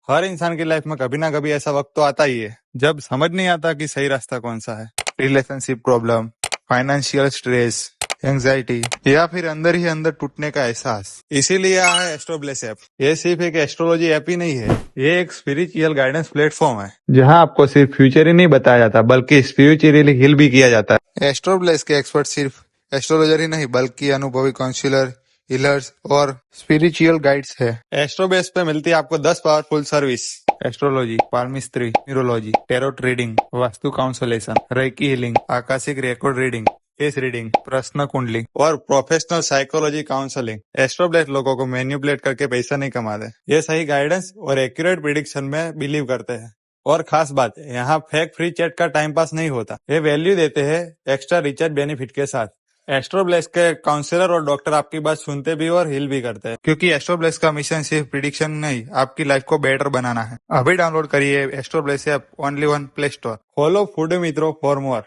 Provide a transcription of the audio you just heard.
हर इंसान की लाइफ में कभी ना कभी ऐसा वक्त तो आता ही है जब समझ नहीं आता कि सही रास्ता कौन सा है। Relationship problem, financial stress, anxiety या फिर अंदर ही अंदर टूटने का एहसास। इसीलिए यहाँ है एस्ट्रोब्लेस ऐप। ये सिर्फ एक एस्ट्रोलॉजी ऐप ही नहीं है, ये एक स्पिरिचुअल गाइडेंस प्लेटफॉर्म है जहाँ आपको सिर्फ फ्यूचर ही नहीं बताया जाता बल्कि स्पिरिचुअली हील भी किया जाता है। एस्ट्रोब्लेस के एक्सपर्ट सिर्फ एस्ट्रोलॉजर ही नहीं बल्कि अनुभवी काउंसलर, हीलर्स और स्पिरिचुअल गाइड्स है। एस्ट्रोबेस पे मिलती है आपको 10 powerful service. Astrology, palmistry, neurology, tarot reading, vastu consultation, reiki healing, akashic record reading, face reading, प्रश्न कुंडली और प्रोफेशनल साइकोलॉजी काउंसलिंग। एस्ट्रोब्लेस लोगों को मैन्युपुलेट करके पैसा नहीं कमाते, ये सही गाइडेंस और एक्यूरेट प्रिडिक्शन में बिलीव करते हैं। और खास बात, यहाँ फेक फ्री चैट का टाइम पास नहीं होता, ये वैल्यू देते हैं एक्स्ट्रा रिचार्ज बेनिफिट के साथ। एस्ट्रोब्लेस के काउंसलर और डॉक्टर आपकी बात सुनते भी और हील भी करते हैं, क्योंकि एस्ट्रोब्लेस का मिशन सिर्फ प्रिडिक्शन नहीं, आपकी लाइफ को बेटर बनाना है। अभी डाउनलोड करिए Astrobless app only on Play Store. Follow food मित्रों फॉर मोर।